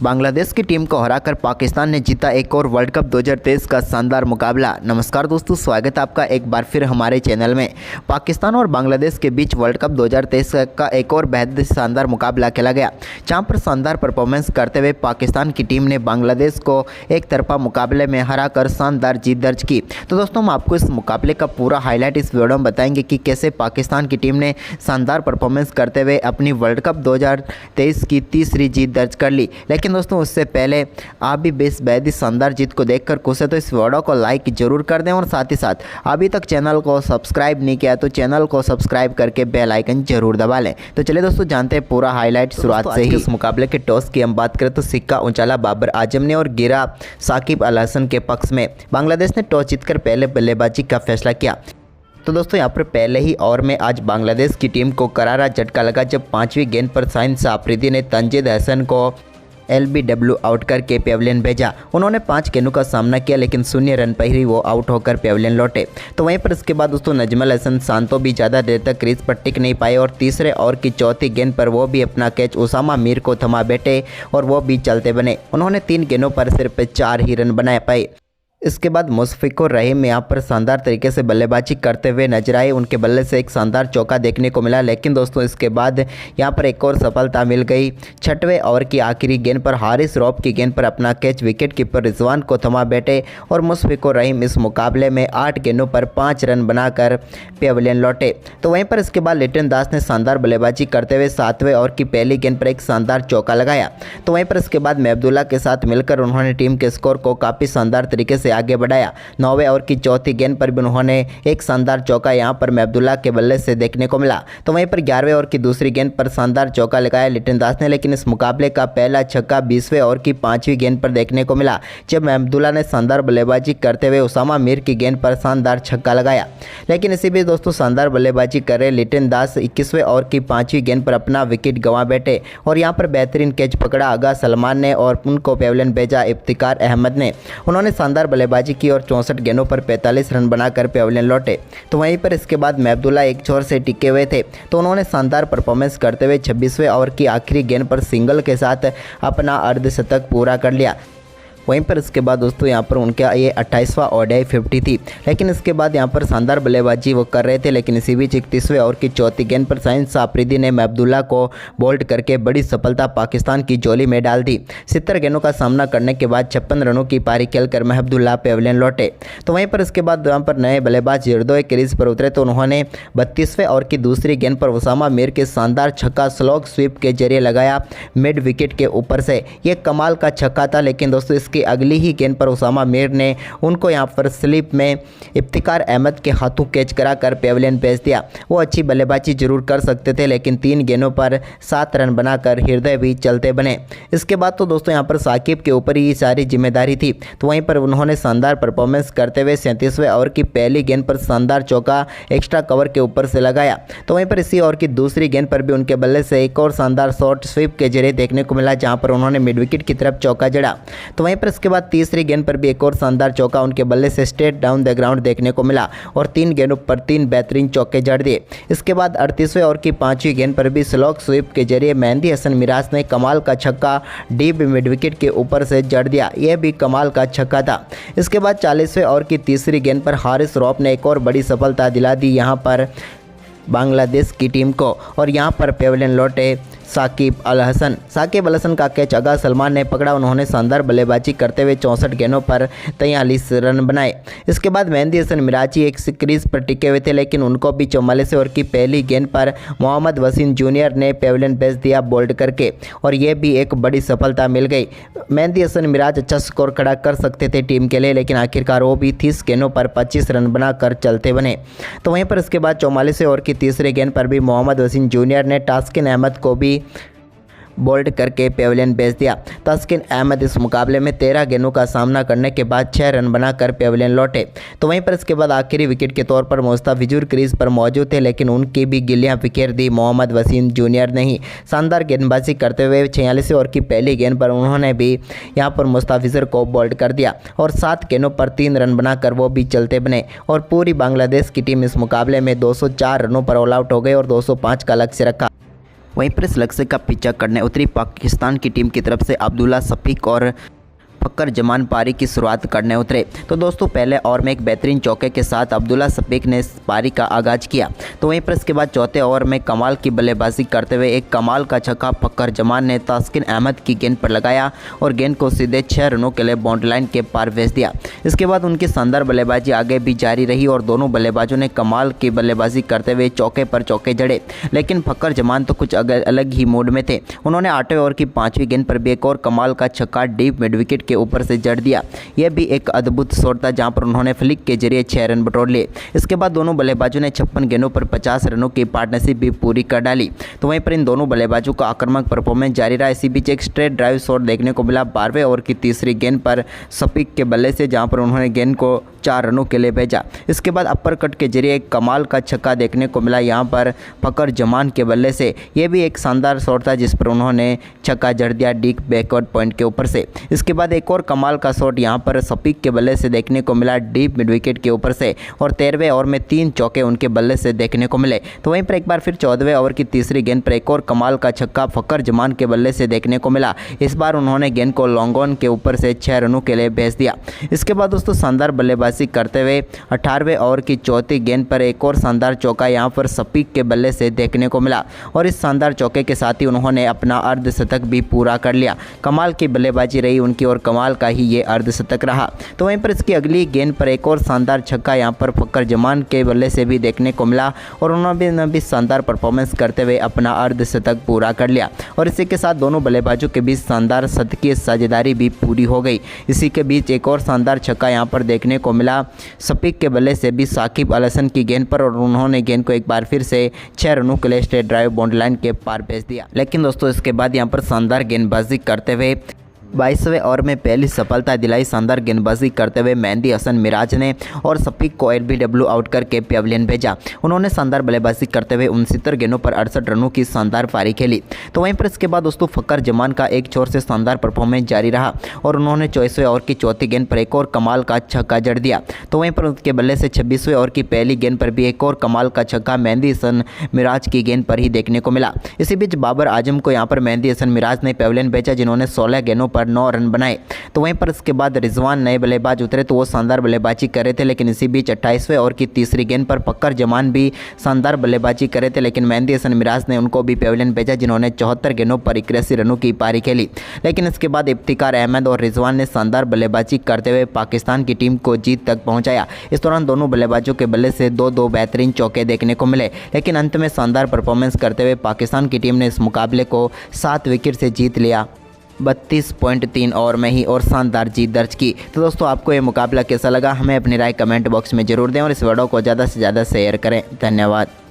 बांग्लादेश की टीम को हराकर पाकिस्तान ने जीता एक और वर्ल्ड कप 2023 का शानदार मुकाबला। नमस्कार दोस्तों, स्वागत है आपका एक बार फिर हमारे चैनल में। पाकिस्तान और बांग्लादेश के बीच वर्ल्ड कप 2023 का एक और बेहद शानदार मुकाबला खेला गया, जहां पर शानदार परफॉर्मेंस करते हुए पाकिस्तान की टीम ने बांग्लादेश को एक तरफा मुकाबले में हराकर शानदार जीत दर्ज की। तो दोस्तों, हम आपको इस मुकाबले का पूरा हाईलाइट इस वीडियो में बताएंगे कि कैसे पाकिस्तान की टीम ने शानदार परफॉर्मेंस करते हुए अपनी वर्ल्ड कप 2023 की तीसरी जीत दर्ज कर ली। लेकिन दोस्तों, उससे पहले आप भी इस बेहद शानदार जीत को देखकर खुश है तो इस वीडियो को लाइक जरूर कर दें और साथ ही साथ अभी तक चैनल को सब्सक्राइब नहीं किया तो चैनल को सब्सक्राइब करके बेल आइकन जरूर दबा लें। तो चलिए दोस्तों, जानते हैं पूरा हाईलाइट शुरुआत से ही। इस मुकाबले के टॉस की हम बात करें तो सिक्का उछाला बाबर आजम ने और गिरा साकिब अल हसन के पक्ष में। बांग्लादेश ने टॉस जीतकर पहले बल्लेबाजी का फैसला किया। तो दोस्तों, यहाँ पर पहले ही ओवर में आज बांग्लादेश की टीम को करारा झटका लगा जब 5वीं गेंद पर शाहीन आफरीदी ने तंजीद हसन को LBW आउट करके पेविलियन भेजा। उन्होंने 5 गेंदों का सामना किया लेकिन 0 रन पर ही वो आउट होकर पेविलियन लौटे। तो वहीं पर इसके बाद दोस्तों नजमुल हसन शांतो भी ज़्यादा देर तक क्रीज पर टिक नहीं पाए और तीसरे ओवर की चौथी गेंद पर वो भी अपना कैच उसामा मीर को थमा बैठे और वो भी चलते बने। उन्होंने 3 गेंदों पर सिर्फ 4 ही रन बना पाए। इसके बाद मुशफिकुर रहीम यहाँ पर शानदार तरीके से बल्लेबाजी करते हुए नजर आए। उनके बल्ले से एक शानदार चौका देखने को मिला, लेकिन दोस्तों इसके बाद यहाँ पर एक और सफलता मिल गई। 6वें ओवर की आखिरी गेंद पर हारिस रऊफ की गेंद पर अपना कैच विकेट कीपर रिजवान को थमा बैठे और मुशफिकुर रहीम इस मुकाबले में 8 गेंदों पर 5 रन बनाकर पेविलियन लौटे। तो वहीं पर इसके बाद लिटन दास ने शानदार बल्लेबाजी करते हुए 7वें ओवर की पहली गेंद पर एक शानदार चौका लगाया। तो वहीं पर इसके बाद महमदुल्ला के साथ मिलकर उन्होंने टीम के स्कोर को काफ़ी शानदार तरीके से आगे बढ़ाया। 9वें ओवर की चौथी गेंद पर भी उन्होंने एक शानदार चौका यहां पर महमदुल्ला के बल्ले से देखने को मिला। तो वहीं पर 11वें ओवर की दूसरी गेंद पर शानदार चौका लगाया लिटन दास ने, लेकिन इस मुकाबले का पहला छक्का 20वें ओवर की 5वीं गेंद पर देखने को मिला जब महमदुल्ला ने शानदार बल्लेबाजी करते हुए उसामा मीर की गेंद पर शानदार छक्का लगाया। लेकिन इसी बीच दोस्तों शानदार बल्लेबाजी कर रहे लिटन दास 21वें ओवर की 5वीं गेंद पर अपना विकेट गंवा बैठे और यहां पर बेहतरीन कैच पकड़ा आगा सलमान ने और उनको पेविलियन भेजा इफ्तिकार अहमद ने। उन्होंने शानदार बल्लेबाजी की और 64 गेंदों पर 45 रन बनाकर पेविलियन लौटे। तो वहीं पर इसके बाद महमदुल्ला एक छोर से टिके हुए थे तो उन्होंने शानदार परफॉर्मेंस करते हुए 26वें ओवर की आखिरी गेंद पर सिंगल के साथ अपना अर्धशतक पूरा कर लिया। वहीं पर इसके बाद दोस्तों यहाँ पर उनका ये 28वां ODI 50 थी, लेकिन इसके बाद यहाँ पर शानदार बल्लेबाजी वो कर रहे थे। लेकिन इसी बीच 31वें ओवर की चौथी गेंद पर शाहीन आफरीदी ने महमदुल्ला को बोल्ड करके बड़ी सफलता पाकिस्तान की झोली में डाल दी। 70 गेंदों का सामना करने के बाद 56 रनों की पारी खेलकर महमदुल्ला पेविलियन लौटे। तो वहीं पर इसके बाद यहाँ पर नए बल्लेबाज यर्दोय क्रीज पर उतरे तो उन्होंने 32वें ओवर की दूसरी गेंद पर उसामा मीर के शानदार छक्का स्लॉग स्वीप के जरिए लगाया मिड विकेट के ऊपर से। ये कमाल का छक्का था, लेकिन दोस्तों की अगली ही गेंद पर उसामा मीर ने उनको यहां पर स्लिप में इफ्तिकार अहमद के हाथों कैच कराकर पेविलियन भेज दिया। वो अच्छी बल्लेबाजी जरूर कर सकते थे, लेकिन 3 गेंदों पर 7 रन बनाकर हृदय भी चलते बने। इसके बाद तो दोस्तों यहां पर साकिब के ऊपर ही सारी जिम्मेदारी थी। तो वहीं पर उन्होंने शानदार परफॉर्मेंस करते हुए 37वें ओवर की पहली गेंद पर शानदार चौका एक्स्ट्रा कवर के ऊपर से लगाया। तो वहीं पर इसी ओवर की दूसरी गेंद पर भी उनके बल्ले से एक और शानदार शॉर्ट स्वीप के जरिए देखने को मिला, जहां पर उन्होंने मिड विकेट की तरफ चौका जड़ा। तो वहीं पर इसके बाद तीसरी गेंद पर भी एक और शानदार चौका उनके बल्ले से स्ट्रेट डाउन द ग्राउंड देखने को मिला और 3 गेंदों पर 3 बेहतरीन चौके जड़ दिए। इसके बाद 38वें ओवर की 5वीं गेंद पर भी स्लॉग स्वीप के जरिए मेहंदी हसन मिराज ने कमाल का छक्का डीप मिड विकेट के ऊपर से जड़ दिया। यह भी कमाल का छक्का था। इसके बाद 40वें ओवर की तीसरी गेंद पर हारिस रऊफ ने एक और बड़ी सफलता दिला दी यहाँ पर बांग्लादेश की टीम को और यहाँ पर पेविलियन लौटे साकिब अल हसन। साकिब अल हसन का कैच आगा सलमान ने पकड़ा। उन्होंने शानदार बल्लेबाजी करते हुए 64 गेंदों पर 43 रन बनाए। इसके बाद मेहंदी हसन मिराजी एक क्रीज पर टिके हुए थे, लेकिन उनको भी 44 ओवर की पहली गेंद पर मोहम्मद वसीम जूनियर ने पेविलियन भेज दिया बोल्ड करके और ये भी एक बड़ी सफलता मिल गई। मेहंदी हसन मिराज अच्छा स्कोर खड़ा कर सकते थे टीम के लिए, लेकिन आखिरकार वो भी 30 गेंदों पर 25 रन बनाकर चलते बने। तो वहीं पर इसके बाद 44वें ओवर की तीसरी गेंद पर भी मोहम्मद वसीम जूनियर ने तास्किन अहमद को भी बोल्ड करके पेविलियन भेज दिया। तास्किन अहमद इस मुकाबले में 13 गेंदों का सामना करने के बाद 6 रन बनाकर पेविलियन लौटे। तो वहीं पर इसके बाद आखिरी विकेट के तौर पर मुस्तफिजुर क्रीज पर मौजूद थे, लेकिन उनकी भी गिल्लियां बिखेर दी मोहम्मद वसीम जूनियर ने ही। शानदार गेंदबाजी करते हुए 46वें ओवर की पहली गेंद पर उन्होंने भी यहां पर मुस्तफिजुर को बोल्ड कर दिया और 7 गेंदों पर 3 रन बनाकर वो भी चलते बने और पूरी बांग्लादेश की टीम इस मुकाबले में 204 रनों पर ऑल आउट हो गई और 205 का लक्ष्य रखा। वहीं पर इस लक्ष्य का पीछा करने उतरी पाकिस्तान की टीम की तरफ से अब्दुल्ला शफीक और फक्कर जमान पारी की शुरुआत करने उतरे। तो दोस्तों पहले ओवर में एक बेहतरीन चौके के साथ अब्दुल्ला शफीक ने इस पारी का आगाज किया। तो वहीं पर इसके बाद चौथे ओवर में कमाल की बल्लेबाजी करते हुए एक कमाल का छक्का फक्कर जमान ने तास्किन अहमद की गेंद पर लगाया और गेंद को सीधे 6 रनों के लिए बाउंड्री लाइन के पार भेज दिया। इसके बाद उनकी शानदार बल्लेबाजी आगे भी जारी रही और दोनों बल्लेबाजों ने कमाल की बल्लेबाजी करते हुए चौके पर चौके जड़े। लेकिन फक्कर जमान तो कुछ अलग ही मूड में थे। उन्होंने 8वें ओवर की 5वीं गेंद पर भी एक और कमाल का छक्का डीप मिड विकेट के ऊपर से जड़ दिया। यह भी एक अद्भुत शॉट था जहां पर उन्होंने फ्लिक के जरिए 6 रन बटोर लिए। इसके बाद दोनों बल्लेबाजों ने 56 गेंदों पर 50 रनों की पार्टनरशिप भी पूरी कर डाली। तो वहीं पर इन दोनों बल्लेबाजों का आक्रामक परफॉर्मेंस जारी रहा। इसी बीच एक स्ट्रेट ड्राइव शॉट देखने को मिला 12वें ओवर की तीसरी गेंद पर शफीक के बल्ले से, जहां पर उन्होंने गेंद को 4 रनों के लिए भेजा। इसके बाद अपर कट के जरिए एक कमाल का छक्का देखने को मिला यहां पर फक्कर जमान के बल्ले से। यह भी एक शानदार शॉट था जिस पर उन्होंने छक्का जड़ दिया डीप बैकवर्ड पॉइंट के ऊपर से। इसके बाद एक और कमाल का शॉट यहां पर शफीक के बल्ले से देखने को मिला डीप मिड विकेट के ऊपर से और 13वें ओवर में 3 चौके उनके बल्ले से देखने को मिले। तो वहीं पर एक बार फिर 14वें ओवर की तीसरी गेंद पर एक और कमाल का छक्का फक्कर जमान के बल्ले से देखने को मिला। इस बार उन्होंने गेंद को लॉन्ग ऑन के ऊपर से 6 रनों के लिए भेज दिया। इसके बाद दोस्तों शानदार बल्लेबाजी करते हुए 18वें ओवर की चौथी गेंद पर एक और शानदार चौका यहां पर शफीक के बल्ले से देखने को मिला और इस शानदार चौके के साथ ही उन्होंने अपना अर्धशतक भी पूरा कर लिया। कमाल की बल्लेबाजी रही उनकी और कमाल का ही ये अर्धशतक रहा। तो वहीं पर इसकी अगली गेंद पर एक और शानदार छक्का यहां पर फक्कर जमान के बल्ले से भी देखने को मिला और उन्होंने भी शानदार परफॉर्मेंस करते हुए अपना अर्धशतक पूरा कर लिया और इसी के साथ दोनों बल्लेबाजों के बीच शानदार शतकीय साझेदारी भी पूरी हो गई। इसी के बीच एक और शानदार छक्का यहां पर देखने को मिला शफीक के बल्ले से भी साकिब अल हसन की गेंद पर और उन्होंने गेंद को एक बार फिर से 6 रनों के लिए स्ट्रेट ड्राइव बाउंड्री लाइन के पार भेज दिया। लेकिन दोस्तों इसके बाद यहां पर शानदार गेंदबाजी करते हुए 22वें ओवर में पहली सफलता दिलाई। शानदार गेंदबाजी करते हुए मेहंदी हसन मिराज ने और शफीक को एलबीडब्ल्यू आउट करके पेविलियन भेजा। उन्होंने शानदार बल्लेबाजी करते हुए 69 गेंदों पर 68 रनों की शानदार पारी खेली। तो वहीं पर इसके बाद दोस्तों फक्कर जमान का एक छोर से शानदार परफॉर्मेंस जारी रहा और उन्होंने 24वें ओवर की चौथी गेंद पर एक और कमाल का छक्का जड़ दिया। तो वहीं पर उनके बल्ले से 26वें ओवर की पहली गेंद पर भी एक और कमाल का छक्का मेहंदी हसन मिराज की गेंद पर ही देखने को मिला। इसी बीच बाबर आजम को यहाँ पर मेहंदी हसन मिराज ने पेविलियन भेजा जिन्होंने 16 गेंदों पर 9 रन बनाए। तो वहीं पर इसके बाद रिजवान नए बल्लेबाज उतरे तो वो शानदार बल्लेबाजी कर रहे थे, लेकिन इसी बीच 28वें ओवर की तीसरी गेंद पर फक्कर जमान भी शानदार बल्लेबाजी कर रहे थे, लेकिन मेहंदी हसन मिराज ने उनको भी पेविलियन भेजा जिन्होंने 74 गेंदों पर 81 रनों की पारी खेली। लेकिन इसके बाद इफ्तिकार अहमद और रिजवान ने शानदार बल्लेबाजी करते हुए पाकिस्तान की टीम को जीत तक पहुंचाया। इस दौरान दोनों बल्लेबाजों के बल्ले से 2-2 बेहतरीन चौके देखने को मिले, लेकिन अंत में शानदार परफॉर्मेंस करते हुए पाकिस्तान की टीम ने इस मुकाबले को 7 विकेट से जीत लिया 32.3 ओवर में ही और शानदार जीत दर्ज की। तो दोस्तों आपको ये मुकाबला कैसा लगा हमें अपनी राय कमेंट बॉक्स में जरूर दें और इस वीडियो को ज़्यादा से ज़्यादा शेयर करें। धन्यवाद।